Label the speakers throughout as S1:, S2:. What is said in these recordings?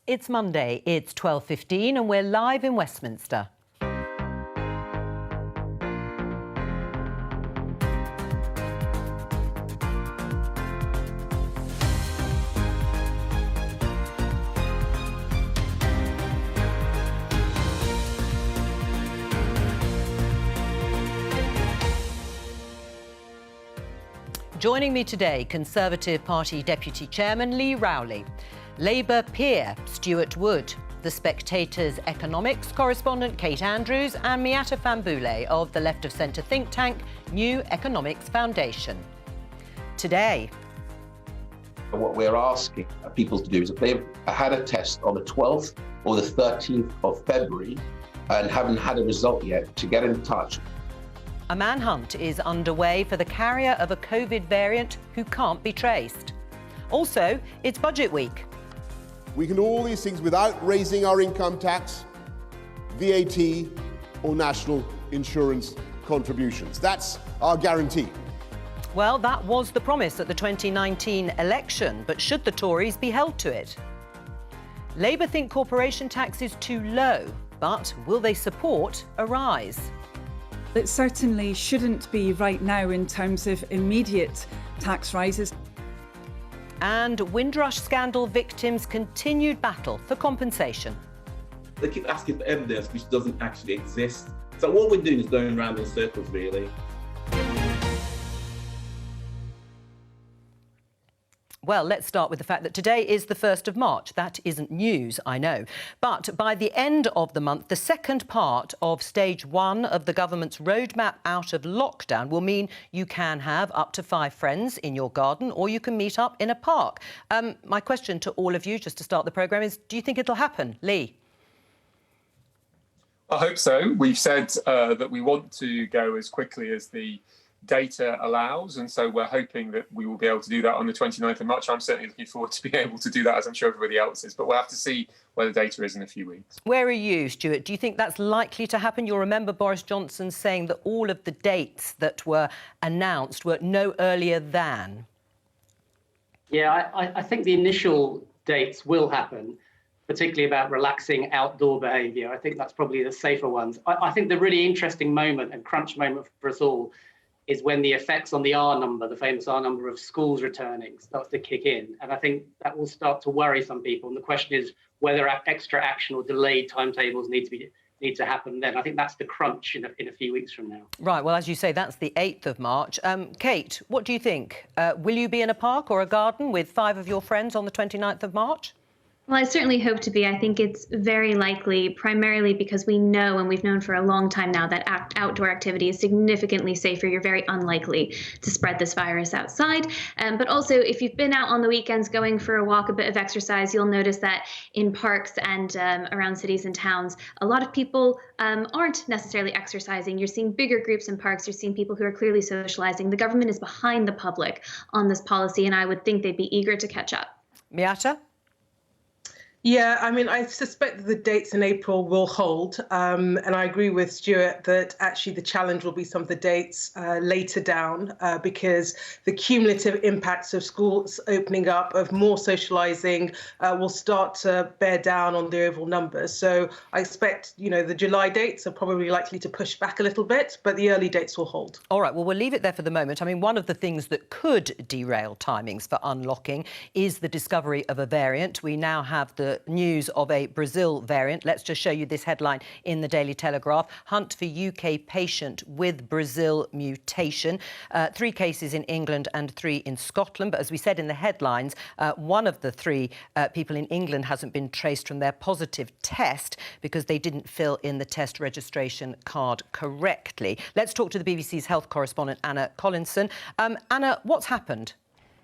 S1: It's Monday, it's 12:15 and we're live in Westminster. Joining me today, Conservative Party Deputy Chairman Lee Rowley, Labour peer Stuart Wood, The Spectator's economics correspondent Kate Andrews and Miatta Fahnbulleh of the Left of Centre think tank New Economics Foundation. Today,
S2: what we're asking people to do is if they've had a test on the 12th or the 13th of February and haven't had a result yet, to get in touch.
S1: a manhunt is underway for the carrier of a COVID variant who can't be traced. Also, it's budget week.
S3: We can do all these things without raising our income tax, VAT, or national insurance contributions. That's our guarantee.
S1: Well, that was the promise at the 2019 election, but should the Tories be held to it? Labour think corporation tax is too low, but will they support a rise?
S4: It certainly shouldn't be right now in terms of immediate tax rises.
S1: And Windrush scandal victims' continued battle for compensation.
S5: They keep asking for evidence which doesn't actually exist. So what we're doing is going around in circles, really.
S1: Well, let's start with the fact that today is the 1st of March. That isn't news, I know. But by the end of the month, the second part of stage 1 of the government's roadmap out of lockdown will mean you can have up to 5 friends in your garden or you can meet up in a park. My question to all of you, just to start the programme, is do you think it'll happen? Lee?
S6: I hope so. We've said that we want to go as quickly as the data allows, and so we're hoping that we will be able to do that on the 29th of March. I'm certainly looking forward to being able to do that, as I'm sure everybody else is, but we'll have to see where the data is in a few weeks. Where
S1: are you, Stuart? Do you think that's likely to happen? You'll remember Boris Johnson saying that all of the dates that were announced were no earlier than.
S7: Yeah, I think the initial dates will happen, particularly about relaxing outdoor behaviour. I think that's probably the safer ones. I think the really interesting moment and crunch moment for us all is when the effects on the R number, the famous R number of schools returning, starts to kick in. And I think that will start to worry some people. And the question is whether extra action or delayed timetables need to happen then. I think that's the crunch in a few weeks from now.
S1: Right, well, as you say, that's the 8th of March. Kate, what do you think? Will you be in a park or a garden with 5 of your friends on the 29th of March?
S8: Well, I certainly hope to be. I think it's very likely, primarily because we know, and we've known for a long time now, that outdoor activity is significantly safer. You're very unlikely to spread this virus outside. But also, if you've been out on the weekends going for a walk, a bit of exercise, you'll notice that in parks and around cities and towns, a lot of people aren't necessarily exercising. You're seeing bigger groups in parks. You're seeing people who are clearly socializing. The government is behind the public on this policy, and I would think they'd be eager to catch up.
S1: Miatta?
S9: Yeah, I mean, I suspect that the dates in April will hold. And I agree with Stuart that actually the challenge will be some of the dates later down because the cumulative impacts of schools opening up, of more socialising, will start to bear down on the overall numbers. So I expect, the July dates are probably likely to push back a little bit, but the early dates will hold.
S1: All right, well, we'll leave it there for the moment. I mean, one of the things that could derail timings for unlocking is the discovery of a variant. We now have the news of a Brazil variant. Let's just show you this headline in the Daily Telegraph. Hunt for UK patient with Brazil mutation. 3 cases in England and 3 in Scotland. But as we said in the headlines, one of the 3 people in England hasn't been traced from their positive test because they didn't fill in the test registration card correctly. Let's talk to the BBC's health correspondent, Anna Collinson. Anna, what's happened?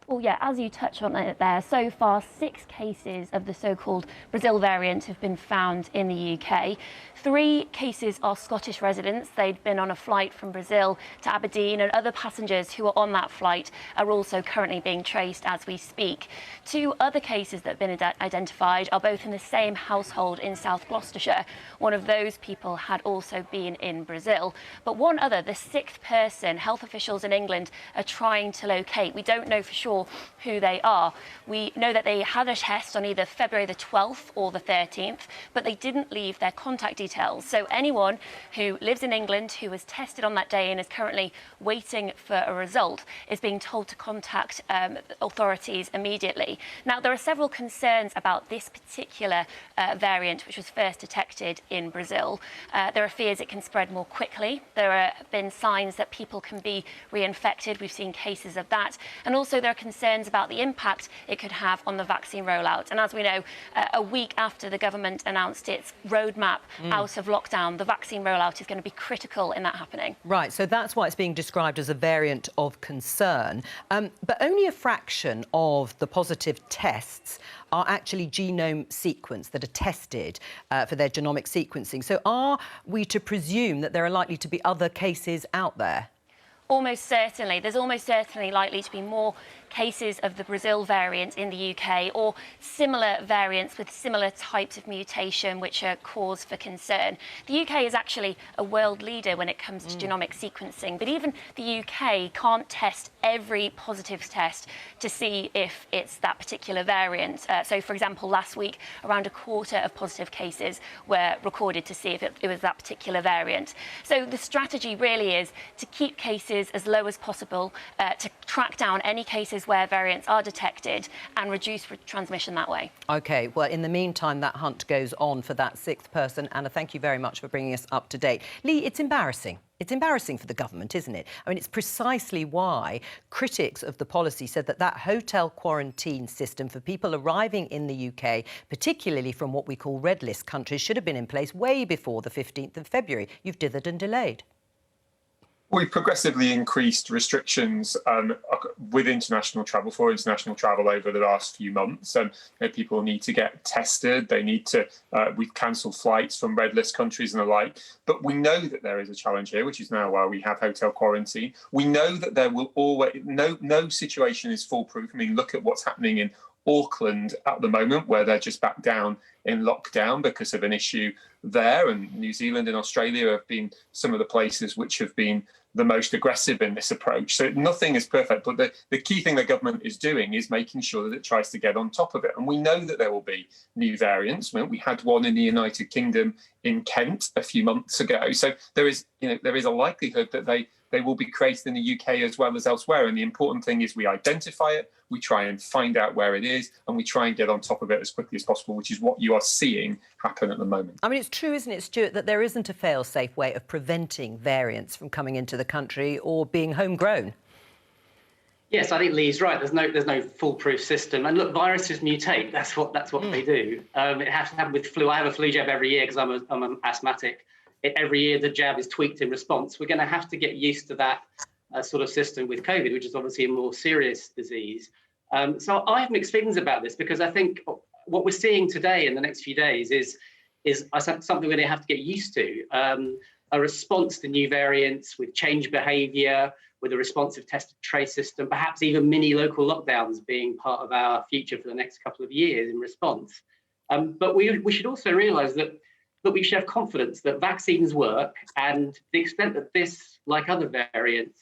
S10: Well, yeah, as you touch on it there, so far 6 cases of the so-called Brazil variant have been found in the UK. 3 cases are Scottish residents. They'd been on a flight from Brazil to Aberdeen, and other passengers who were on that flight are also currently being traced as we speak. 2 other cases that have been identified are both in the same household in South Gloucestershire. One of those people had also been in Brazil. But one other, the 6th person, health officials in England are trying to locate. We don't know for sure sure who they are. We know that they had a test on either February the 12th or the 13th, but they didn't leave their contact details. So anyone who lives in England who was tested on that day and is currently waiting for a result is being told to contact authorities immediately. Now, there are several concerns about this particular variant, which was first detected in Brazil. There are fears it can spread more quickly. There have been signs that people can be reinfected. We've seen cases of that. And also there are concerns about the impact it could have on the vaccine rollout. And as we know, a week after the government announced its roadmap out of lockdown, the vaccine rollout is going to be critical in that happening.
S1: Right, so that's why it's being described as a variant of concern. But only a fraction of the positive tests are actually genome sequenced that are tested for their genomic sequencing. So are we to presume that there are likely to be other cases out there?
S10: Almost certainly. There's almost certainly likely to be more cases of the Brazil variant in the UK or similar variants with similar types of mutation which are cause for concern. The UK is actually a world leader when it comes to genomic sequencing, but even the UK can't test every positive test to see if it's that particular variant. So, for example, last week, around a quarter of positive cases were recorded to see if it was that particular variant. So the strategy really is to keep cases as low as possible, to track down any cases where variants are detected and reduce transmission that way.
S1: OK, well, in the meantime, that hunt goes on for that sixth person. Anna, thank you very much for bringing us up to date. Lee, it's embarrassing. It's embarrassing for the government, isn't it? I mean, it's precisely why critics of the policy said that that hotel quarantine system for people arriving in the UK, particularly from what we call red list countries, should have been in place way before the 15th of February. You've dithered and delayed.
S6: We've progressively increased restrictions with international travel, for international travel over the last few months. People need to get tested. They need to, we've cancelled flights from red list countries and the like. But we know that there is a challenge here, which is now why we have hotel quarantine. We know that there will always, no situation is foolproof. I mean, look at what's happening in Auckland at the moment, where they're just back down in lockdown because of an issue there. And New Zealand and Australia have been some of the places which have been the most aggressive in this approach. So nothing is perfect, but the key thing the government is doing is making sure that it tries to get on top of it. And we know that there will be new variants. We had one in the United Kingdom in Kent a few months ago. So there is a likelihood that they will be created in the UK as well as elsewhere. And the important thing is we identify it, we try and find out where it is, and we try and get on top of it as quickly as possible, which is what you are seeing happen at the moment.
S1: I mean, it's true, isn't it, Stuart, that there isn't a fail-safe way of preventing variants from coming into the country or being homegrown?
S7: Yes, I think Lee's right. There's no foolproof system. And look, viruses mutate. That's what they do. It has to happen with flu. I have a flu jab every year because I'm an asthmatic. Every year the jab is tweaked in response. We're going to have to get used to that sort of system with COVID, which is obviously a more serious disease. So I have mixed feelings about this because I think what we're seeing today in the next few days is something we're going to have to get used to. A response to new variants with changed behaviour, with a responsive test and trace system, perhaps even mini local lockdowns being part of our future for the next couple of years in response. But we should also realise that we should have confidence that vaccines work, and the extent that this, like other variants,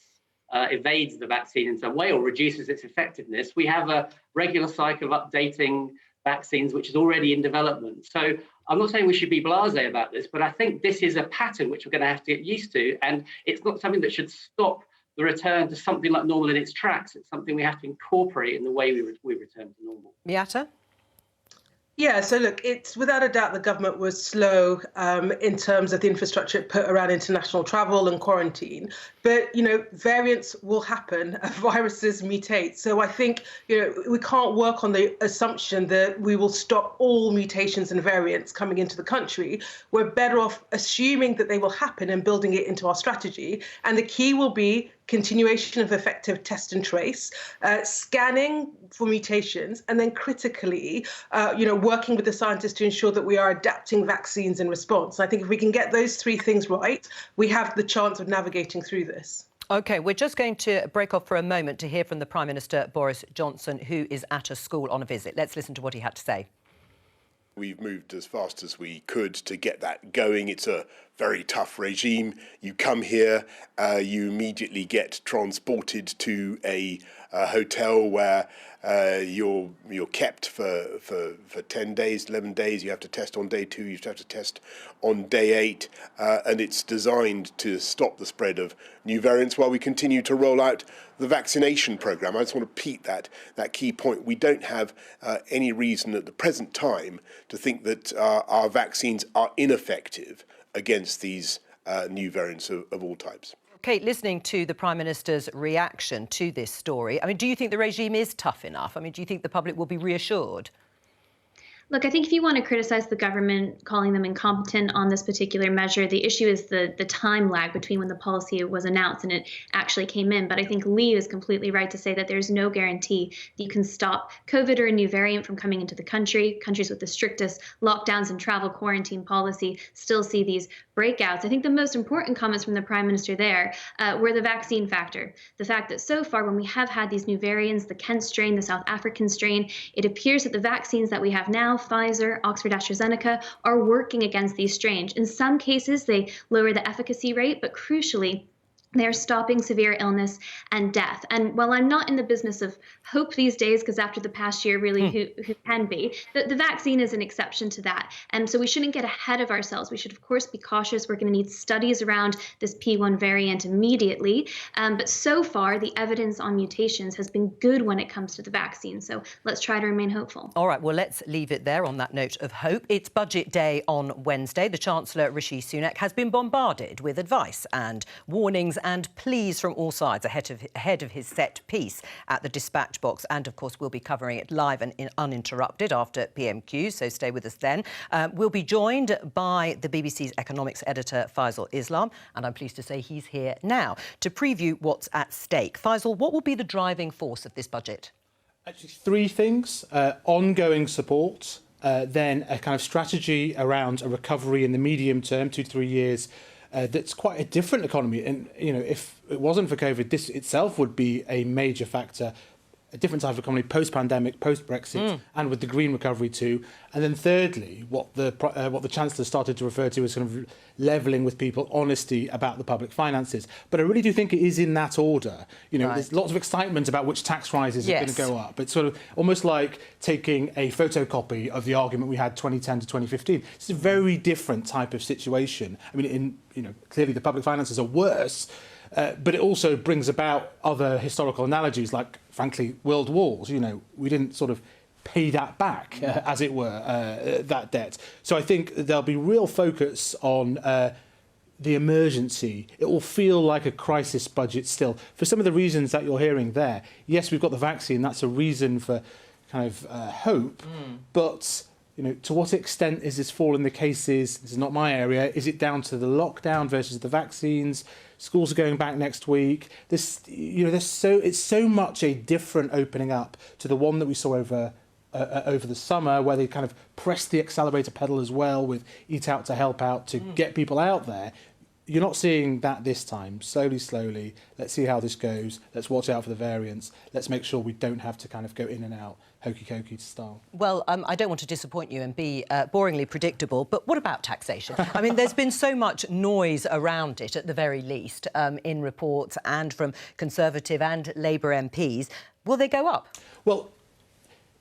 S7: evades the vaccine in some way or reduces its effectiveness, we have a regular cycle of updating vaccines, which is already in development. So I'm not saying we should be blasé about this, but I think this is a pattern which we're going to have to get used to, and it's not something that should stop the return to something like normal in its tracks. It's something we have to incorporate in the way we return to normal.
S1: Miata?
S9: Yeah, so look, it's without a doubt the government was slow in terms of the infrastructure it put around international travel and quarantine. But, variants will happen, viruses mutate. So I think, we can't work on the assumption that we will stop all mutations and variants coming into the country. We're better off assuming that they will happen and building it into our strategy. And the key will be continuation of effective test and trace, scanning for mutations, and then critically, working with the scientists to ensure that we are adapting vaccines in response. I think if we can get those three things right, we have the chance of navigating through this.
S1: OK, we're just going to break off for a moment to hear from the Prime Minister, Boris Johnson, who is at a school on a visit. Let's listen to what he had to say.
S3: We've moved as fast as we could to get that going. It's a very tough regime. You come here, you immediately get transported to a a hotel where you're kept for 10 days, 11 days. You have to test on day 2. You have to test on day 8, and it's designed to stop the spread of new variants while we continue to roll out the vaccination programme. I just want to repeat that key point. We don't have any reason at the present time to think that our vaccines are ineffective against these new variants of all types.
S1: Kate, listening to the Prime Minister's reaction to this story, I mean, do you think the regime is tough enough? I mean, do you think the public will be reassured?
S8: Look, I think if you want to criticize the government, calling them incompetent on this particular measure, the issue is the time lag between when the policy was announced and it actually came in. But I think Lee is completely right to say that there's no guarantee that you can stop COVID or a new variant from coming into the country. Countries with the strictest lockdowns and travel quarantine policy still see these breakouts. I think the most important comments from the Prime Minister there were the vaccine factor. The fact that so far, when we have had these new variants, the Kent strain, the South African strain, it appears that the vaccines that we have now, Pfizer, Oxford AstraZeneca, are working against these strains. In some cases, they lower the efficacy rate, but crucially, they're stopping severe illness and death. And while I'm not in the business of hope these days, because after the past year, really, who can be, the vaccine is an exception to that. And so we shouldn't get ahead of ourselves. We should, of course, be cautious. We're going to need studies around this P1 variant immediately. But so far, the evidence on mutations has been good when it comes to the vaccine. So let's try to remain hopeful.
S1: All right, well, let's leave it there on that note of hope. It's budget day on Wednesday. The Chancellor, Rishi Sunak, has been bombarded with advice and warnings and pleas from all sides ahead of his set piece at the dispatch box. And, of course, we'll be covering it live and uninterrupted after PMQ, so stay with us then. We'll be joined by the BBC's economics editor, Faisal Islam, and I'm pleased to say he's here now to preview what's at stake. Faisal, what will be the driving force of this budget?
S11: Actually, 3 things. Ongoing support, then a kind of strategy around a recovery in the medium term, 2 to 3 years, that's quite a different economy. And, you know, if it wasn't for COVID, this itself would be a major factor, a different type of economy, post-pandemic, post-Brexit, and with the green recovery too. And then thirdly, what the Chancellor started to refer to as kind of levelling with people, honesty about the public finances. But I really do think it is in that order. You know, there's lots of excitement about which tax rises are going to go up. It's sort of almost like taking a photocopy of the argument we had 2010 to 2015. It's a very different type of situation. I mean, clearly the public finances are worse, but it also brings about other historical analogies, like, frankly, world wars. You know, we didn't sort of pay that back, as it were, that debt. So I think there'll be real focus on the emergency. It will feel like a crisis budget still, for some of the reasons that you're hearing there. Yes, we've got the vaccine. That's a reason for kind of hope. But, you know, to what extent is this fall in the cases? This is not my area. Is it down to the lockdown versus the vaccines? Schools are going back next week. It's so much a different opening up to the one that we saw over the summer, where they kind of pressed the accelerator pedal as well with Eat Out to Help Out to get people out there. You're not seeing that this time. Slowly. Let's see how this goes. Let's watch out for the variants. Let's make sure we don't have to kind of go in and out hokey-cokey style.
S1: Well, I don't want to disappoint you and be boringly predictable, but what about taxation? I mean, there's been so much noise around it, at the very least, in reports and from Conservative and Labour MPs. Will they go up?
S11: Well,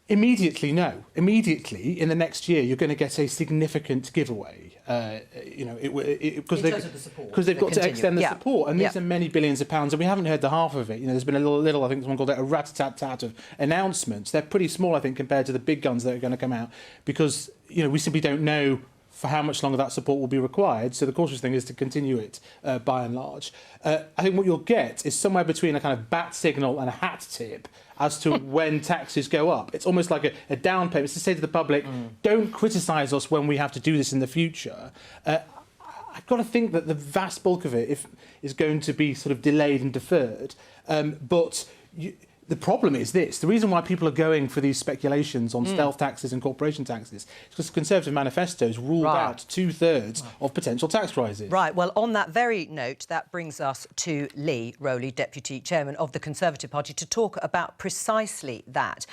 S11: immediately, no. Immediately, in the next year, you're going to get a significant giveaway. Because they've got to extend the support, and these are many billions of pounds, and we haven't heard the half of it. You know, there's been a little, I think someone called it a rat-a-tat-tat of announcements. They're pretty small, I think, compared to the big guns that are going to come out, because, you know, we simply don't know for how much longer that support will be required. So the cautious thing is to continue it by and large. I think what you'll get is somewhere between a kind of bat signal and a hat tip as to when taxes go up. It's almost like a down payment. It's to say to the public, don't criticise us when we have to do this in the future. I've got to think that the vast bulk of it is going to be sort of delayed and deferred. The problem is this. The reason why people are going for these speculations on stealth taxes and corporation taxes is because the Conservative manifestos ruled out 2/3 of potential tax rises.
S1: Right. Well, on that very note, that brings us to Lee Rowley, Deputy Chairman of the Conservative Party, to talk about precisely that.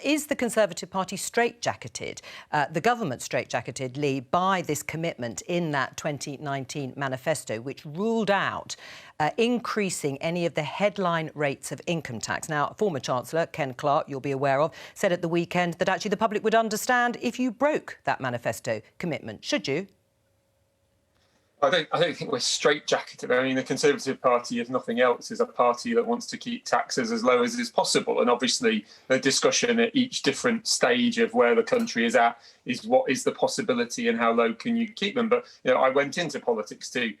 S1: Is the Conservative Party straitjacketed, the government straitjacketed, Lee, by this commitment in that 2019 manifesto, which ruled out increasing any of the headline rates of income tax. Now, former Chancellor Ken Clarke, you'll be aware of, said at the weekend that actually the public would understand if you broke that manifesto commitment. Should you?
S6: I don't think we're straitjacketed. I mean, the Conservative Party, if nothing else, is a party that wants to keep taxes as low as is possible. And obviously, the discussion at each different stage of where the country is at is what is the possibility and how low can you keep them. But I went into politics to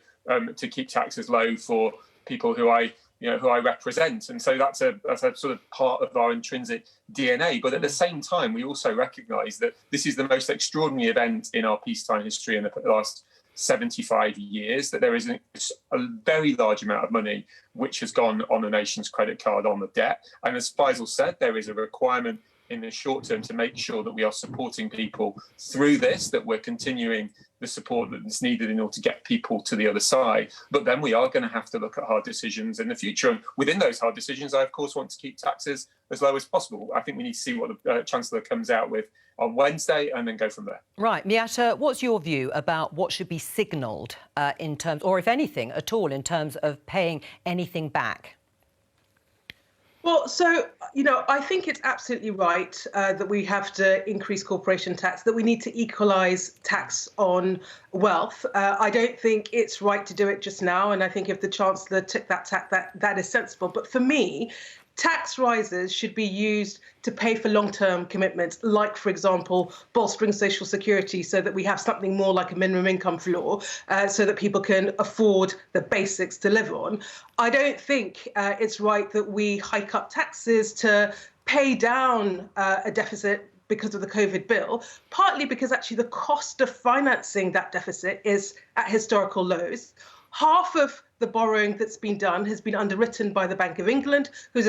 S6: keep taxes low for people who I represent, and so that's a sort of part of our intrinsic DNA. But at the same time, we also recognise that this is the most extraordinary event in our peacetime history in the last 75 years, that there is a very large amount of money which has gone on the nation's credit card on the debt. And as Faisal said, there is a requirement in the short term to make sure that we are supporting people through this, that we're continuing the support that's needed in order to get people to the other side. But then we are going to have to look at hard decisions in the future. And within those hard decisions, I, of course, want to keep taxes as low as possible. I think we need to see what the Chancellor comes out with on Wednesday and then go from there.
S1: Right. Miatta, what's your view about what should be signalled in terms, or if anything at all, in terms of paying anything back?
S9: Well, so, I think it's absolutely right that we have to increase corporation tax, that we need to equalise tax on wealth. I don't think it's right to do it just now. And I think if the Chancellor took that tack, that is sensible. But for me, tax rises should be used to pay for long-term commitments, like, for example, bolstering social security so that we have something more like a minimum income floor so that people can afford the basics to live on. I don't think it's right that we hike up taxes to pay down a deficit because of the COVID bill, partly because actually the cost of financing that deficit is at historical lows. Half of the borrowing that's been done has been underwritten by the Bank of England, which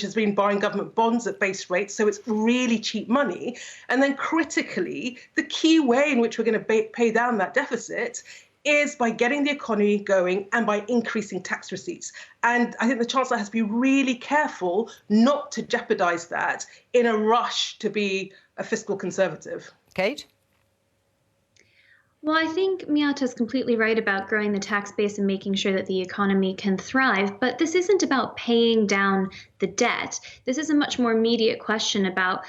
S9: has been buying government bonds at base rates. So it's really cheap money. And then critically, the key way in which we're going to pay down that deficit is by getting the economy going and by increasing tax receipts. And I think the Chancellor has to be really careful not to jeopardise that in a rush to be a fiscal conservative.
S1: Kate?
S8: Well, I think Miatta's completely right about growing the tax base and making sure that the economy can thrive, but this isn't about paying down the debt. This is a much more immediate question about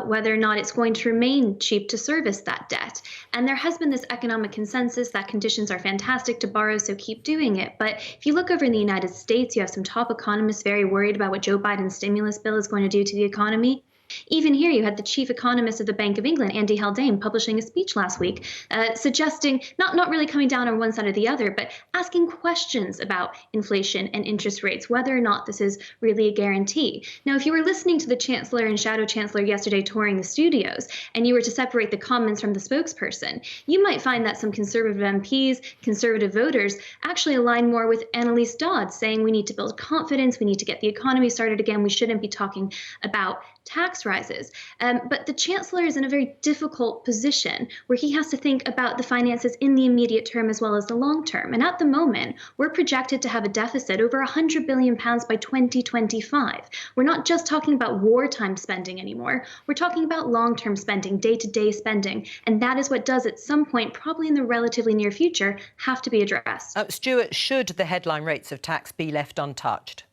S8: whether or not it's going to remain cheap to service that debt. And there has been this economic consensus that conditions are fantastic to borrow, so keep doing it. But if you look over in the United States, you have some top economists very worried about what Joe Biden's stimulus bill is going to do to the economy. Even here, you had the chief economist of the Bank of England, Andy Haldane, publishing a speech last week, suggesting, not really coming down on one side or the other, but asking questions about inflation and interest rates, whether or not this is really a guarantee. Now, if you were listening to the Chancellor and Shadow Chancellor yesterday touring the studios, and you were to separate the comments from the spokesperson, you might find that some Conservative MPs, Conservative voters, actually align more with Annalise Dodds, saying we need to build confidence, we need to get the economy started again, we shouldn't be talking about tax rises. But the Chancellor is in a very difficult position where he has to think about the finances in the immediate term as well as the long term. And at the moment, we're projected to have a deficit over £100 billion by 2025. We're not just talking about wartime spending anymore. We're talking about long-term spending, day-to-day spending. And that is what does at some point, probably in the relatively near future, have to be addressed.
S1: Stuart, should the headline rates of tax be left untouched?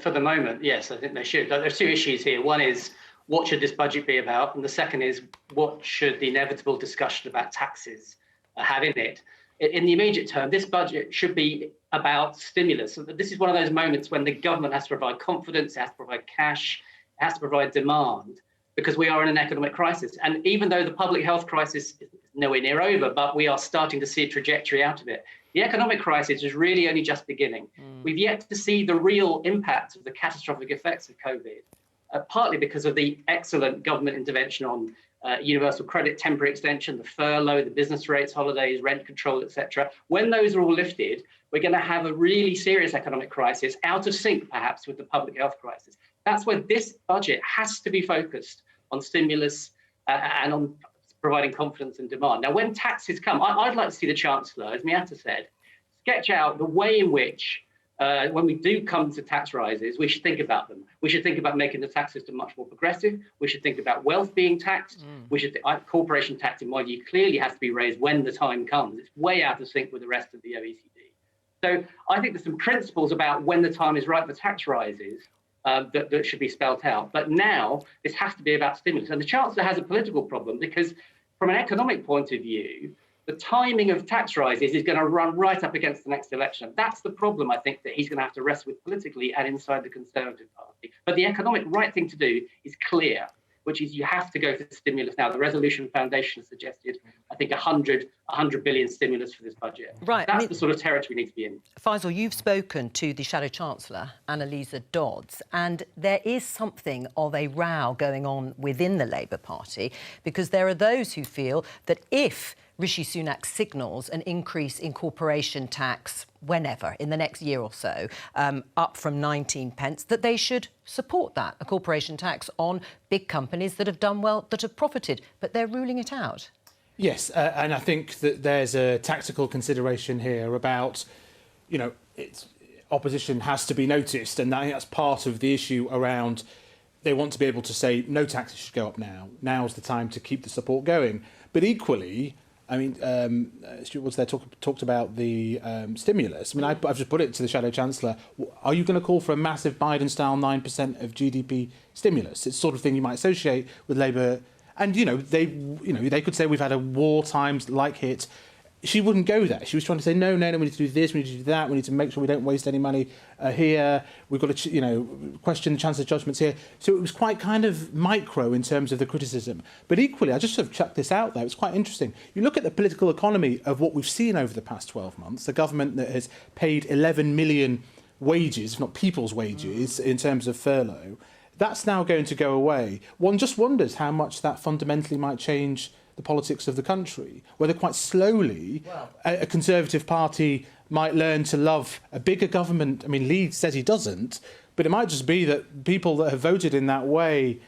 S7: For the moment, yes, I think they should. There's two issues here. One is, what should this budget be about? And the second is, what should the inevitable discussion about taxes have in it? In the immediate term, this budget should be about stimulus. So this is one of those moments when the government has to provide confidence, it has to provide cash, it has to provide demand, because we are in an economic crisis. And even though the public health crisis is nowhere near over, but we are starting to see a trajectory out of it, the economic crisis is really only just beginning. We've yet to see the real impact of the catastrophic effects of COVID, partly because of the excellent government intervention on universal credit, temporary extension, the furlough, the business rates, holidays, rent control, etc. When those are all lifted, we're going to have a really serious economic crisis, out of sync perhaps with the public health crisis. That's where this budget has to be focused on stimulus and on providing confidence and demand. Now, when taxes come, I'd like to see the Chancellor, as Miatta said, sketch out the way in which, when we do come to tax rises, we should think about them. We should think about making the tax system much more progressive. We should think about wealth being taxed. We should corporation tax, in my view, clearly has to be raised when the time comes. It's way out of sync with the rest of the OECD. So I think there's some principles about when the time is right for tax rises that should be spelt out. But now this has to be about stimulus. And the Chancellor has a political problem because from an economic point of view, the timing of tax rises is going to run right up against the next election. That's the problem, I think, that he's going to have to wrestle with politically and inside the Conservative Party. But the economic right thing to do is clear, which is you have to go for stimulus now. The Resolution Foundation suggested, I think, 100 billion stimulus for this budget.
S1: Right.
S7: That's the sort of territory we need to be in.
S1: Faisal, you've spoken to the Shadow Chancellor, Annalisa Dodds, and there is something of a row going on within the Labour Party because there are those who feel that if Rishi Sunak signals an increase in corporation tax whenever, in the next year or so, up from 19 pence, that they should support that, a corporation tax on big companies that have done well, that have profited, but they're ruling it out.
S11: Yes, and I think that there's a tactical consideration here about, opposition has to be noticed, and I think that's part of the issue around they want to be able to say no taxes should go up now. Now's the time to keep the support going. But equally, I mean, Stuart Woods there talked about the stimulus. I mean, I've just put it to the Shadow Chancellor. Are you going to call for a massive Biden-style 9% of GDP stimulus? It's the sort of thing you might associate with Labour. And, they could say we've had a wartime-like hit. She wouldn't go there. She was trying to say, no, we need to do this, we need to do that, we need to make sure we don't waste any money here. We've got to, question the Chancellor's judgments here. So it was quite kind of micro in terms of the criticism. But equally, I just sort of chucked this out there. It's quite interesting. You look at the political economy of what we've seen over the past 12 months, the government that has paid 11 million wages, if not people's wages, in terms of furlough, that's now going to go away. One just wonders how much that fundamentally might change the politics of the country, whether quite slowly a Conservative Party might learn to love a bigger government. I mean, Lee says he doesn't, but it might just be that people that have voted in that way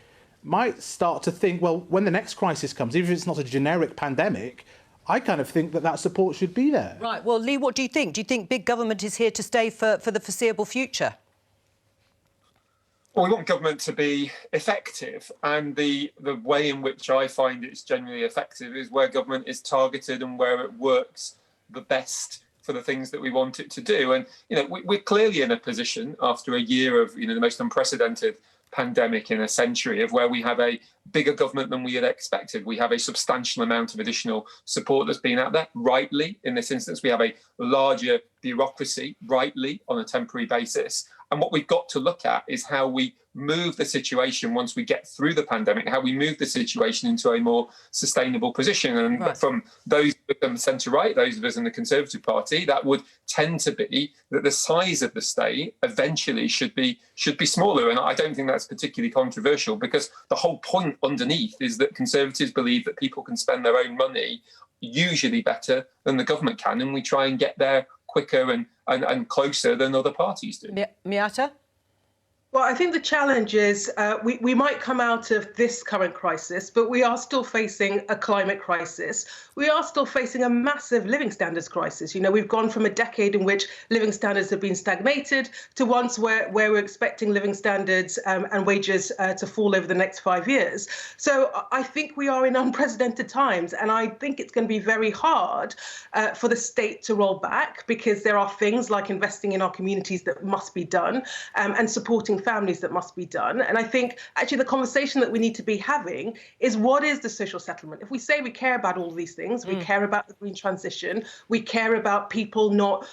S11: might start to think, well, when the next crisis comes, even if it's not a generic pandemic, I kind of think that support should be there.
S1: Right. Well, Lee, what do you think? Do you think big government is here to stay for the foreseeable future?
S6: Well, we want government to be effective, and the way in which I find it's generally effective is where government is targeted and where it works the best for the things that we want it to do. And, we're clearly in a position after a year of, the most unprecedented pandemic in a century of where we have a bigger government than we had expected. We have a substantial amount of additional support that's been out there, rightly. In this instance, we have a larger bureaucracy, rightly, on a temporary basis. And what we've got to look at is how we move the situation once we get through the pandemic, how we move the situation into a more sustainable position. And from those on the centre-right, those of us in the Conservative Party, that would tend to be that the size of the state eventually should be smaller. And I don't think that's particularly controversial, because the whole point underneath is that Conservatives believe that people can spend their own money usually better than the government can, and we try and get there quicker and closer than other parties do.
S1: Miata?
S9: Well, I think the challenge is we might come out of this current crisis, but we are still facing a climate crisis. We are still facing a massive living standards crisis. We've gone from a decade in which living standards have been stagnated to once where we're expecting living standards and wages to fall over the next 5 years. So I think we are in unprecedented times, and I think it's going to be very hard for the state to roll back, because there are things like investing in our communities that must be done, and supporting families that must be done. And I think actually the conversation that we need to be having is, what is the social settlement? If we say we care about all these things, we care about the green transition, we care about people not,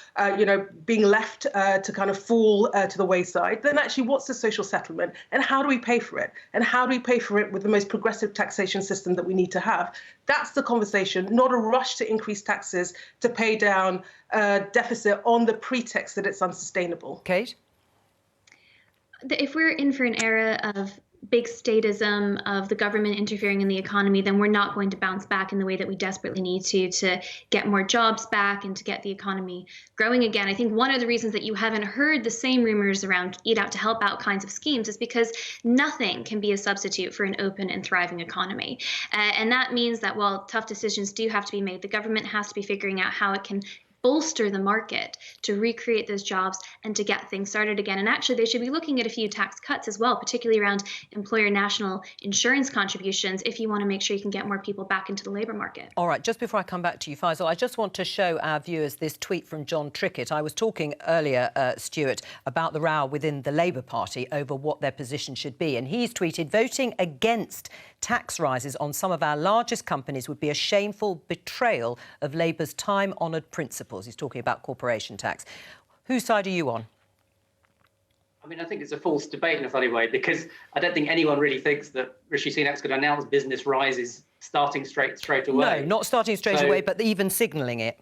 S9: being left to kind of fall to the wayside, then actually what's the social settlement, and how do we pay for it? And how do we pay for it with the most progressive taxation system that we need to have? That's the conversation, not a rush to increase taxes to pay down deficit on the pretext that it's unsustainable.
S1: Kate?
S8: If we're in for an era of big statism, of the government interfering in the economy, then we're not going to bounce back in the way that we desperately need to get more jobs back and to get the economy growing again. I think one of the reasons that you haven't heard the same rumors around Eat Out to Help Out kinds of schemes is because nothing can be a substitute for an open and thriving economy. And that means that while tough decisions do have to be made, the government has to be figuring out how it can bolster the market, to recreate those jobs and to get things started again. And actually, they should be looking at a few tax cuts as well, particularly around employer national insurance contributions, if you want to make sure you can get more people back into the labour market.
S1: All right, just before I come back to you, Faisal, I just want to show our viewers this tweet from John Trickett. I was talking earlier, Stuart, about the row within the Labour Party over what their position should be. And he's tweeted, voting against tax rises on some of our largest companies would be a shameful betrayal of Labour's time-honoured principles. He's talking about corporation tax. Whose side are you on?
S7: I mean, I think it's a false debate in a funny way, because I don't think anyone really thinks that Rishi Sunak's going to announce business rises starting straight away.
S1: No, not starting straight away, but even signalling it.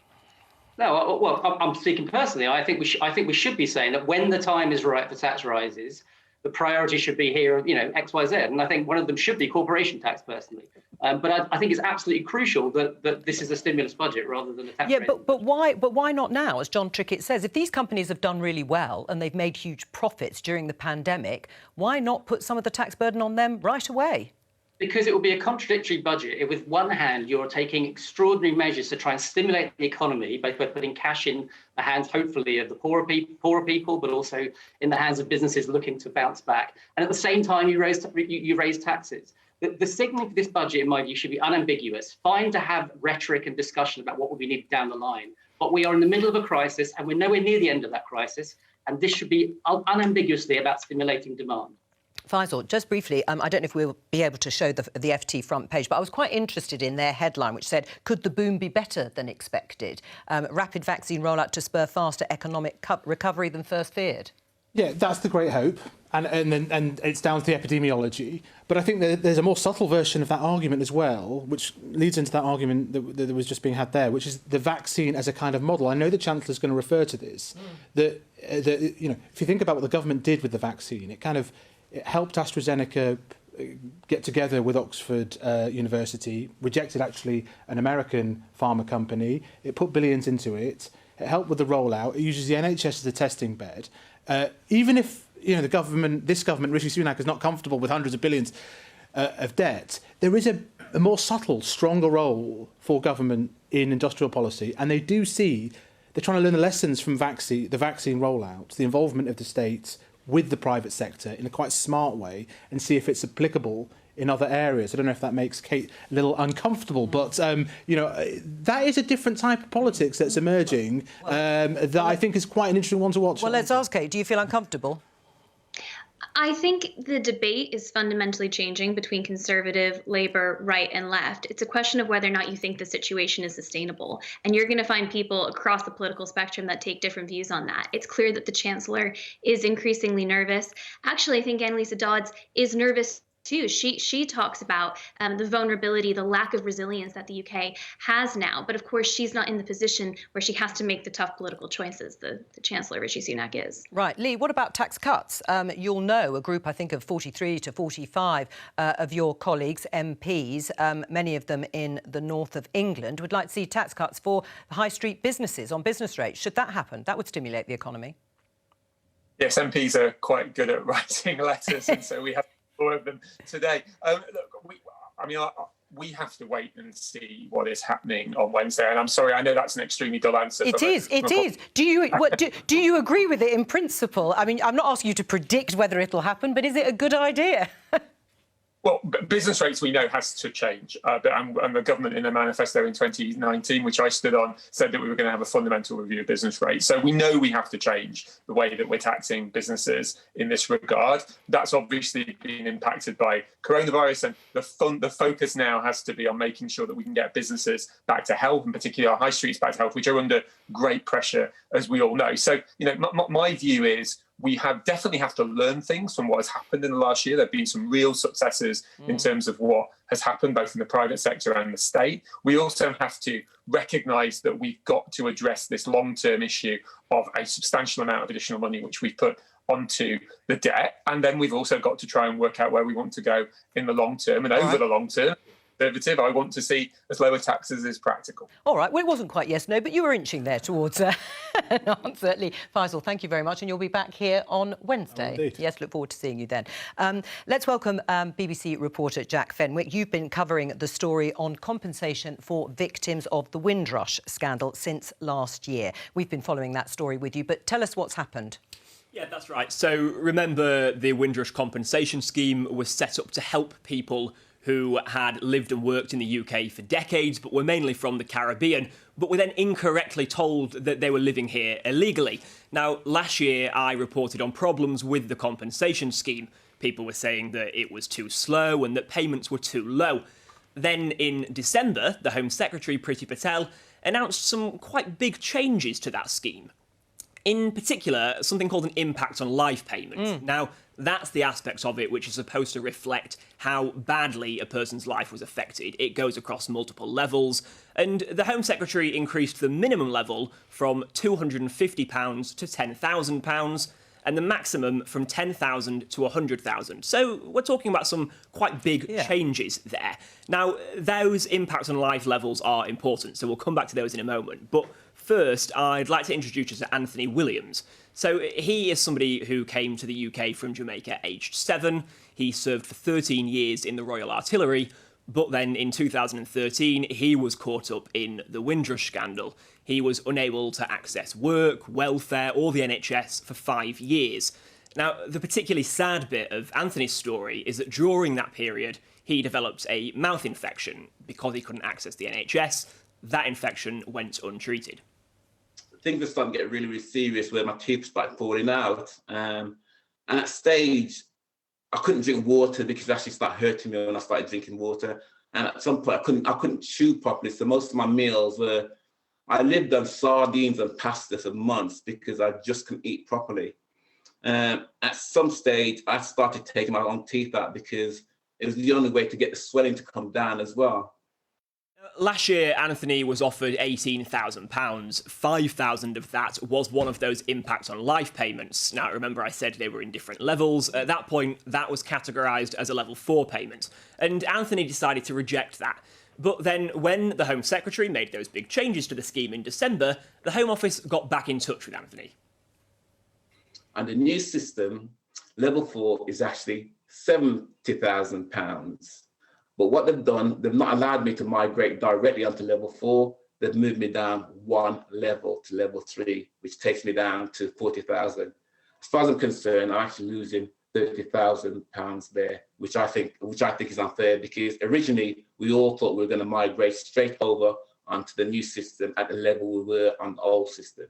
S7: No, well, I'm speaking personally. I think we should be saying that when the time is right for tax rises, the priority should be here, X, Y, Z. And I think one of them should be corporation tax, personally. But I think it's absolutely crucial that this is a stimulus budget rather than a tax raise.
S1: But why not now? As John Trickett says, if these companies have done really well and they've made huge profits during the pandemic, why not put some of the tax burden on them right away?
S7: Because it will be a contradictory budget. If with one hand, you're taking extraordinary measures to try and stimulate the economy by putting cash in the hands, hopefully, of the poorer people, but also in the hands of businesses looking to bounce back. And at the same time, you raise taxes. The signal for this budget, in my view, should be unambiguous. Fine to have rhetoric and discussion about what will be needed down the line. But we are in the middle of a crisis, and we're nowhere near the end of that crisis. And this should be unambiguously about stimulating demand.
S1: Faisal, just briefly, I don't know if we'll be able to show the FT front page, but I was quite interested in their headline, which said, could the boom be better than expected? Rapid vaccine rollout to spur faster economic recovery than first feared.
S11: Yeah, that's the great hope, and it's down to the epidemiology. But I think there's a more subtle version of that argument as well, which leads into that argument that was just being had there, which is the vaccine as a kind of model. I know the Chancellor's going to refer to this. That if you think about what the government did with the vaccine, it helped AstraZeneca get together with Oxford University, rejected actually an American pharma company. It put billions into it. It helped with the rollout. It uses the NHS as a testing bed. Even if this government, Rishi Sunak, is not comfortable with hundreds of billions of debt, there is a more subtle, stronger role for government in industrial policy, and they do see they're trying to learn the lessons from the vaccine rollout, the involvement of the state with the private sector in a quite smart way, and see if it's applicable in other areas. I don't know if that makes Kate a little uncomfortable, but that is a different type of politics that's emerging that I think is quite an interesting one to watch.
S1: Well, let's ask Kate, do you feel uncomfortable?
S8: I think the debate is fundamentally changing between Conservative, Labour, right and left. It's a question of whether or not you think the situation is sustainable. And you're going to find people across the political spectrum that take different views on that. It's clear that the Chancellor is increasingly nervous. Actually, I think Annalisa Dodds is nervous too. She talks about the vulnerability, the lack of resilience that the UK has now. But of course, she's not in the position where she has to make the tough political choices. The Chancellor, Rishi Sunak, is.
S1: Right. Lee, what about tax cuts? You'll know a group, I think, of 43 to 45 of your colleagues, MPs, many of them in the north of England, would like to see tax cuts for high street businesses on business rates. Should that happen? That would stimulate the economy.
S6: Yes, MPs are quite good at writing letters, and so we have all of them today. We have to wait and see what is happening on Wednesday. And I'm sorry, I know that's an extremely dull answer.
S1: It is. Do you agree with it in principle? I mean, I'm not asking you to predict whether it'll happen, but is it a good idea?
S6: Well, business rates, we know, has to change. And the government, in a manifesto in 2019, which I stood on, said that we were going to have a fundamental review of business rates. So we know we have to change the way that we're taxing businesses in this regard. That's obviously been impacted by coronavirus, and the focus now has to be on making sure that we can get businesses back to health, and particularly our high streets back to health, which are under great pressure, as we all know. So, my view is, we definitely have to learn things from what has happened in the last year. There have been some real successes in terms of what has happened, both in the private sector and the state. We also have to recognise that we've got to address this long-term issue of a substantial amount of additional money which we've put onto the debt. And then we've also got to try and work out where we want to go in the long term. And over the long term, Conservative. I want to see as lower taxes as practical.
S1: All right, well, it wasn't quite yes, no, but you were inching there towards an answer. Lee Faisal, thank you very much, and you'll be back here on Wednesday.
S11: Indeed.
S1: Yes, look forward to seeing you then. Let's welcome BBC reporter Jack Fenwick. You've been covering the story on compensation for victims of the Windrush scandal since last year. We've been following that story with you, but tell us what's happened.
S12: Yeah, that's right. So remember, the Windrush compensation scheme was set up to help people who had lived and worked in the UK for decades, but were mainly from the Caribbean, but were then incorrectly told that they were living here illegally. Now, last year, I reported on problems with the compensation scheme. People were saying that it was too slow and that payments were too low. Then in December, the Home Secretary, Priti Patel, announced some quite big changes to that scheme. In particular, something called an impact on life payment. Now, that's the aspect of it which is supposed to reflect how badly a person's life was affected. It goes across multiple levels, and the Home Secretary increased the minimum level from £250 to £10,000, and the maximum from 10,000 to 100,000. So we're talking about some quite big changes there. Now, those impacts on life levels are important, so we'll come back to those in a moment. But first, I'd like to introduce you to Anthony Williams. So he is somebody who came to the UK from Jamaica aged 7. He served for 13 years in the Royal Artillery, but then in 2013, he was caught up in the Windrush scandal. He was unable to access work, welfare, or the NHS for 5 years. Now, the particularly sad bit of Anthony's story is that during that period, he developed a mouth infection because he couldn't access the NHS. That infection went untreated.
S5: Things were starting to get really, really serious where my teeth started falling out. And at that stage, I couldn't drink water because it actually started hurting me when I started drinking water. And at some point, I couldn't chew properly. So most of my meals were, I lived on sardines and pasta for months because I just couldn't eat properly. At some stage, I started taking my own teeth out because it was the only way to get the swelling to come down as well.
S12: Last year, Anthony was offered £18,000. £5,000 of that was one of those impact on life payments. Now, remember I said they were in different levels. At that point, that was categorised as a level 4 payment. And Anthony decided to reject that. But then when the Home Secretary made those big changes to the scheme in December, the Home Office got back in touch with Anthony.
S5: And the new system, level 4, is actually £70,000. But what they've done, they've not allowed me to migrate directly onto level 4. They've moved me down one level to level 3, which takes me down to 40,000. As far as I'm concerned, I'm actually losing £30,000 there, which I think is unfair because originally we all thought we were going to migrate straight over onto the new system at the level we were on the old system.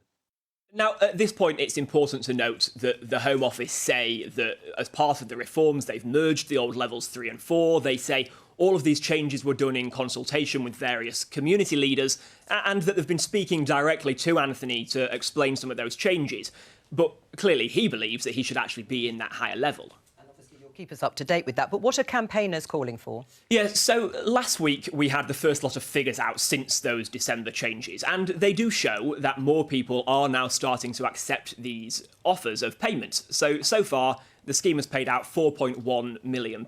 S12: Now, at this point, it's important to note that the Home Office say that as part of the reforms, they've merged the old levels 3 and 4. They say all of these changes were done in consultation with various community leaders and that they've been speaking directly to Anthony to explain some of those changes. But clearly, he believes that he should actually be in that higher level.
S1: Keep us up to date with that. But what are campaigners calling for?
S12: Yeah, so last week we had the first lot of figures out since those December changes, and they do show that more people are now starting to accept these offers of payments. So far, the scheme has paid out £4.1 million.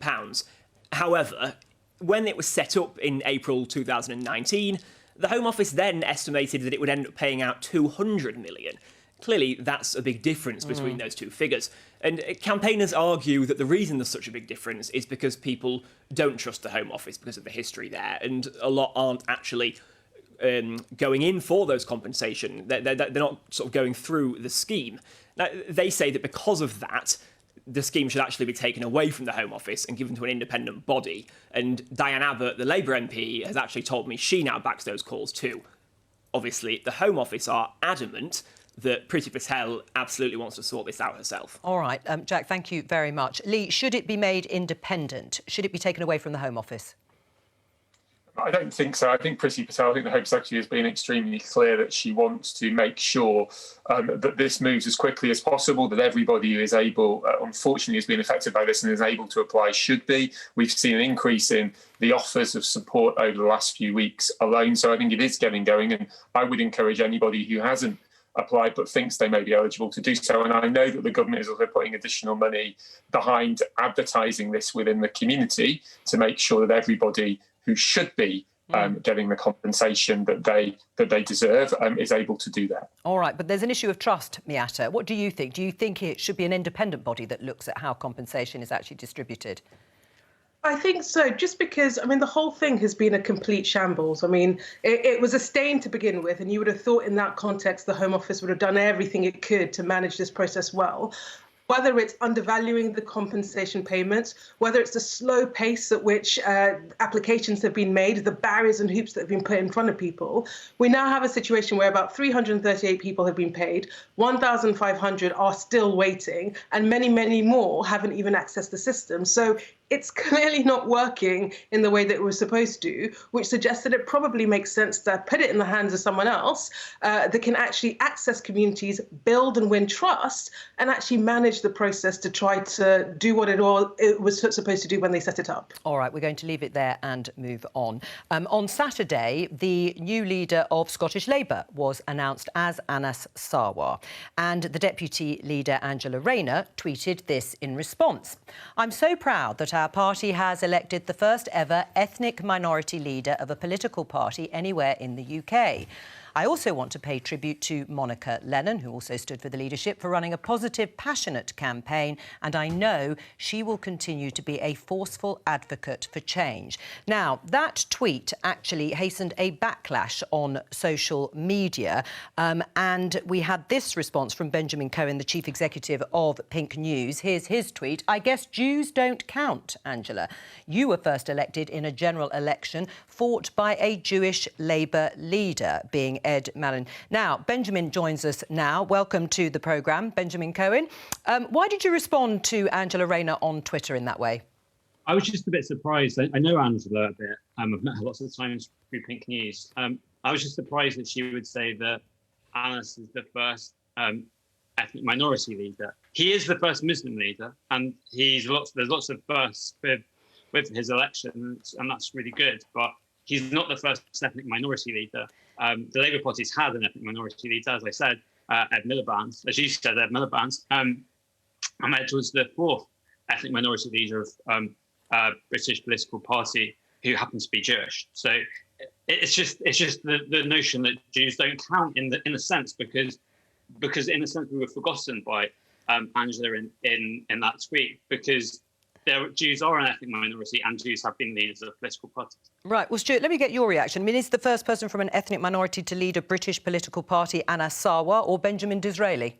S12: However, when it was set up in April 2019, the Home Office then estimated that it would end up paying out £200 million. Clearly, that's a big difference between those two figures. And campaigners argue that the reason there's such a big difference is because people don't trust the Home Office because of the history there, and a lot aren't actually going in for those compensation. They're not sort of going through the scheme. Now, they say that because of that, the scheme should actually be taken away from the Home Office and given to an independent body. And Diane Abbott, the Labour MP, has actually told me she now backs those calls too. Obviously, the Home Office are adamant that Priti Patel absolutely wants to sort this out herself.
S1: All right, Jack, thank you very much. Lee, should it be made independent? Should it be taken away from the Home Office?
S6: I don't think so. I think Priti Patel, I think the Home Secretary has been extremely clear that she wants to make sure that this moves as quickly as possible, that everybody who is able, unfortunately, has been affected by this and is able to apply should be. We've seen an increase in the offers of support over the last few weeks alone, so I think it is getting going, and I would encourage anybody who hasn't applied but thinks they may be eligible to do so. And I know that the government is also putting additional money behind advertising this within the community to make sure that everybody who should be getting the compensation that they deserve, is able to do that.
S1: All right, but there's an issue of trust, Miata. What do you think? Do you think it should be an independent body that looks at how compensation is actually distributed?
S9: I think so, just because, I mean, the whole thing has been a complete shambles. I mean, it was a stain to begin with, and you would have thought in that context the Home Office would have done everything it could to manage this process well. Whether it's undervaluing the compensation payments, whether it's the slow pace at which applications have been made, the barriers and hoops that have been put in front of people, we now have a situation where about 338 people have been paid, 1,500 are still waiting, and many, many more haven't even accessed the system. So it's clearly not working in the way that it was supposed to, which suggests that it probably makes sense to put it in the hands of someone else that can actually access communities, build and win trust, and actually manage the process to try to do what it was supposed to do when they set it up.
S1: All right, we're going to leave it there and move on. On Saturday, the new leader of Scottish Labour was announced as Anas Sarwar, and the deputy leader, Angela Rayner, tweeted this in response. "I'm so proud that our party has elected the first ever ethnic minority leader of a political party anywhere in the UK. I also want to pay tribute to Monica Lennon, who also stood for the leadership, for running a positive, passionate campaign, and I know she will continue to be a forceful advocate for change." Now, that tweet actually hastened a backlash on social media, and we had this response from Benjamin Cohen, the chief executive of Pink News. Here's his tweet. "I guess Jews don't count, Angela. You were first elected in a general election fought by a Jewish Labour leader, being Ed Miliband." Now, Benjamin joins us now. Welcome to the programme, Benjamin Cohen. Why did you respond to Angela Rayner on Twitter in that way?
S13: I was just a bit surprised. I know Angela a bit. I've met her lots of times through Pink News. I was just surprised that she would say that Anas is the first ethnic minority leader. He is the first Muslim leader, and there's lots of firsts with his election, and that's really good. But he's not the first ethnic minority leader. The Labour Party's had an ethnic minority leader, as I said, Ed Miliband, as you said, Ed Miliband. And Ed was the fourth ethnic minority leader of a British political party who happens to be Jewish. So it's just the notion that Jews don't count in a sense, because in a sense we were forgotten by Angela in that tweet, because Jews are an ethnic minority and Jews have been leaders of political parties. Right.
S1: Well, Stuart, let me get your reaction. I mean, is the first person from an ethnic minority to lead a British political party Anas Sarwar or Benjamin Disraeli?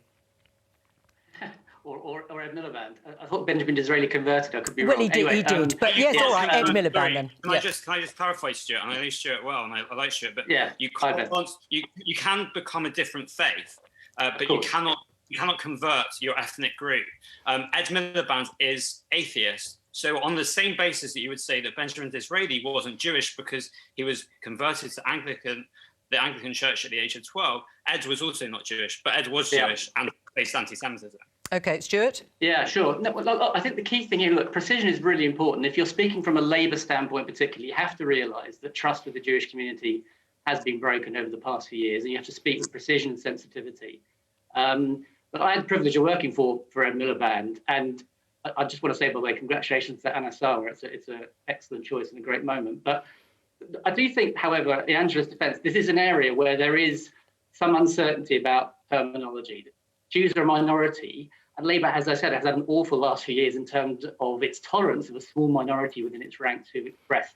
S7: Or Ed Miliband. I thought Benjamin Disraeli converted. I could be
S1: wrong.
S7: Well,
S1: he did. But yes, all right, Ed Miliband then.
S13: Can I just clarify, Stuart? And I know Stuart well, and I like Stuart, but
S7: yeah,
S13: you can become a different faith, but you cannot convert your ethnic group. Ed Miliband is atheist. So on the same basis that you would say that Benjamin Disraeli wasn't Jewish because he was converted to the Anglican Church at the age of 12, Ed was also not Jewish, but Ed was Jewish and faced anti-Semitism.
S1: OK, Stuart?
S7: Yeah, sure. No, well, I think the key thing here, look, precision is really important. If you're speaking from a Labour standpoint particularly, you have to realise that trust with the Jewish community has been broken over the past few years, and you have to speak with precision and sensitivity. But I had the privilege of working for Ed Miliband, and I just want to say, by the way, congratulations to Anas Sarwar. It's an excellent choice and a great moment. But I do think, however, in Angela's defence, this is an area where there is some uncertainty about terminology. Jews are a minority, and Labour, as I said, has had an awful last few years in terms of its tolerance of a small minority within its ranks who expressed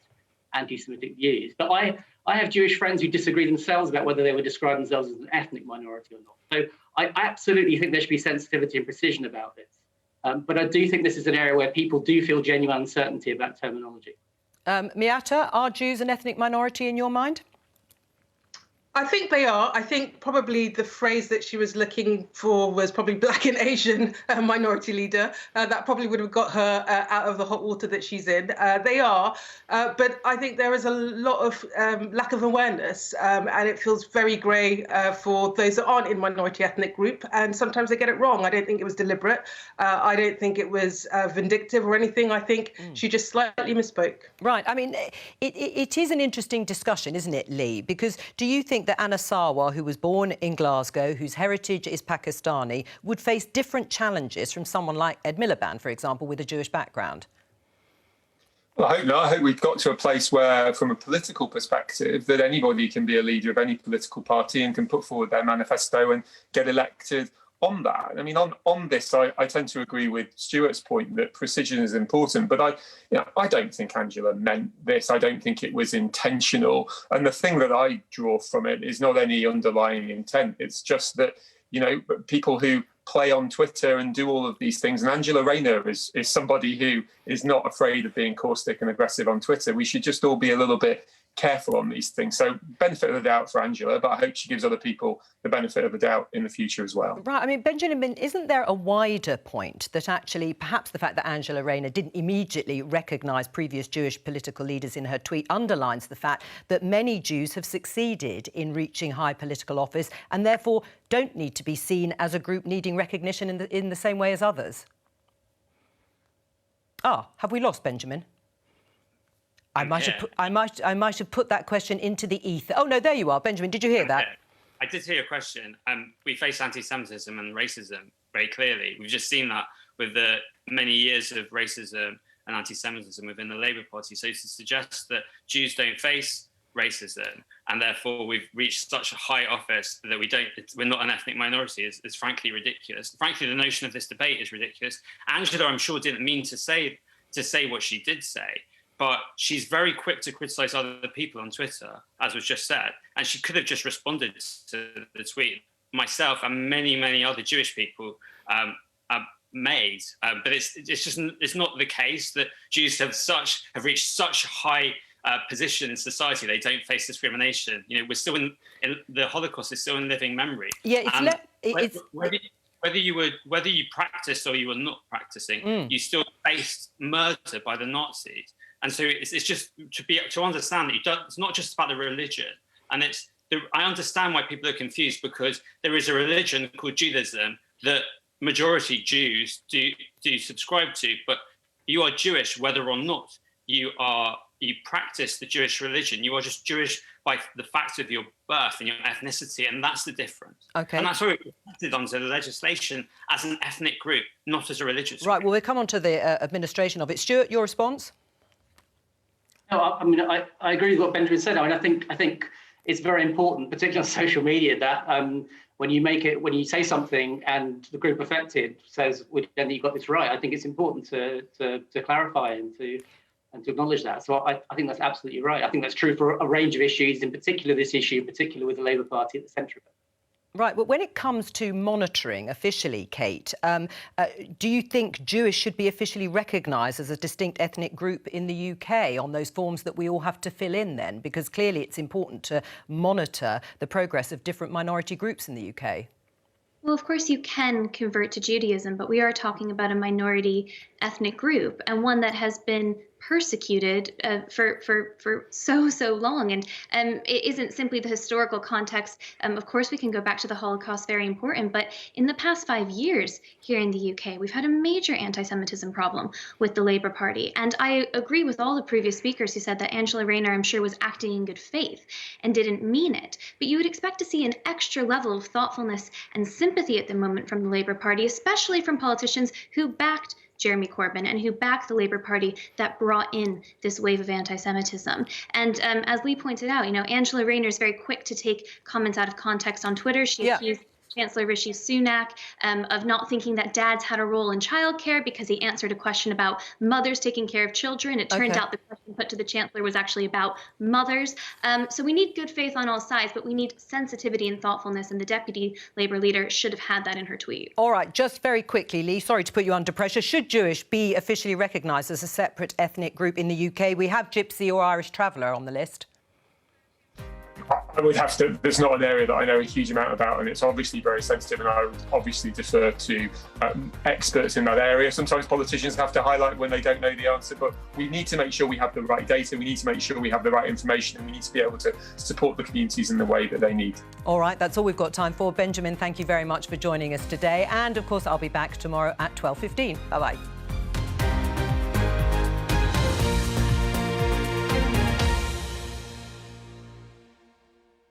S7: anti-Semitic views. But I have Jewish friends who disagree themselves about whether they would describe themselves as an ethnic minority or not. So I absolutely think there should be sensitivity and precision about this. But I do think this is an area where people do feel genuine uncertainty about terminology.
S1: Miata, are Jews an ethnic minority in your mind?
S9: I think they are. I think probably the phrase that she was looking for was probably Black and Asian minority leader. That probably would have got her out of the hot water that she's in. They are. But I think there is a lot of lack of awareness, and it feels very grey for those that aren't in minority ethnic group. And sometimes they get it wrong. I don't think it was deliberate. I don't think it was vindictive or anything. I think she just slightly misspoke.
S1: Right. I mean, it is an interesting discussion, isn't it, Lee? Because do you think that Anas Sarwar, who was born in Glasgow, whose heritage is Pakistani, would face different challenges from someone like Ed Miliband, for example, with a Jewish background?
S6: Well, I hope not. I hope we've got to a place where, from a political perspective, that anybody can be a leader of any political party and can put forward their manifesto and get elected on that. I mean, on this, I tend to agree with Stuart's point that precision is important, but I don't think Angela meant this. I don't think it was intentional. And the thing that I draw from it is not any underlying intent. It's just that, people who play on Twitter and do all of these things. And Angela Rayner is somebody who is not afraid of being caustic and aggressive on Twitter. We should just all be a little bit careful on these things. So benefit of the doubt for Angela, but I hope she gives other people the benefit of the doubt in the future as well.
S1: Right. I mean, Benjamin, isn't there a wider point that actually perhaps the fact that Angela Rayner didn't immediately recognise previous Jewish political leaders in her tweet underlines the fact that many Jews have succeeded in reaching high political office and therefore don't need to be seen as a group needing recognition in the same way as others? Have we lost Benjamin? I might have put that question into the ether. Oh no, there you are, Benjamin. Did you hear that?
S14: I did hear your question. We face anti-Semitism and racism very clearly. We've just seen that with the many years of racism and anti-Semitism within the Labour Party. So to suggest that Jews don't face racism and therefore we've reached such a high office that we're not an ethnic minority is frankly ridiculous. Frankly, the notion of this debate is ridiculous. Angela, I'm sure, didn't mean to say what she did say. But she's very quick to criticise other people on Twitter, as was just said. And she could have just responded to the tweet. Myself and many, many other Jewish people made. But it's not the case that Jews have reached such a high position in society. They don't face discrimination. We're still in the Holocaust is still in living memory.
S1: Yeah,
S14: whether you practiced or you were not practicing, you still faced murder by the Nazis. And so it's just to understand that it's not just about the religion. And I understand why people are confused, because there is a religion called Judaism that majority Jews do subscribe to, but you are Jewish whether or not you practice the Jewish religion. You are just Jewish by the fact of your birth and your ethnicity, and that's the difference.
S1: Okay.
S14: And that's why we're reflected onto the legislation as an ethnic group, not as a religious group.
S1: Right, well, we'll come on to the administration of it. Stuart, your response?
S7: No, I mean, I agree with what Benjamin said. I mean, I think it's very important, particularly on social media, that when you say something and the group affected says, "Well, then you got this right," I think it's important to clarify and to acknowledge that. So I think that's absolutely right. I think that's true for a range of issues, in particular this issue, particularly with the Labour Party at the centre of it.
S1: Right, but when it comes to monitoring officially, Kate, do you think Jewish should be officially recognised as a distinct ethnic group in the UK on those forms that we all have to fill in then? Because clearly it's important to monitor the progress of different minority groups in the UK.
S8: Well, of course, you can convert to Judaism, but we are talking about a minority ethnic group and one that has been persecuted for so long. And it isn't simply the historical context. Of course, we can go back to the Holocaust, very important. But in the past 5 years here in the UK, we've had a major anti-Semitism problem with the Labour Party. And I agree with all the previous speakers who said that Angela Rayner, I'm sure, was acting in good faith and didn't mean it. But you would expect to see an extra level of thoughtfulness and sympathy at the moment from the Labour Party, especially from politicians who backed Jeremy Corbyn and who backed the Labour Party that brought in this wave of anti-Semitism. And as Lee pointed out, Angela Rayner is very quick to take comments out of context on Twitter. She accused Chancellor Rishi Sunak of not thinking that dads had a role in childcare because he answered a question about mothers taking care of children. It turned out the question put to the Chancellor was actually about mothers. So we need good faith on all sides, but we need sensitivity and thoughtfulness, and the Deputy Labour leader should have had that in her tweet.
S1: All right, just very quickly, Lee, sorry to put you under pressure. Should Jewish be officially recognised as a separate ethnic group in the UK? We have Gypsy or Irish Traveller on the list.
S6: I would have to, there's not an area that I know a huge amount about, and it's obviously very sensitive, and I would obviously defer to experts in that area. Sometimes politicians have to highlight when they don't know the answer, but we need to make sure we have the right data, we need to make sure we have the right information, and we need to be able to support the communities in the way that they need.
S1: All right, that's all we've got time for. Benjamin, thank you very much for joining us today. And, of course, I'll be back tomorrow at 12:15. Bye-bye.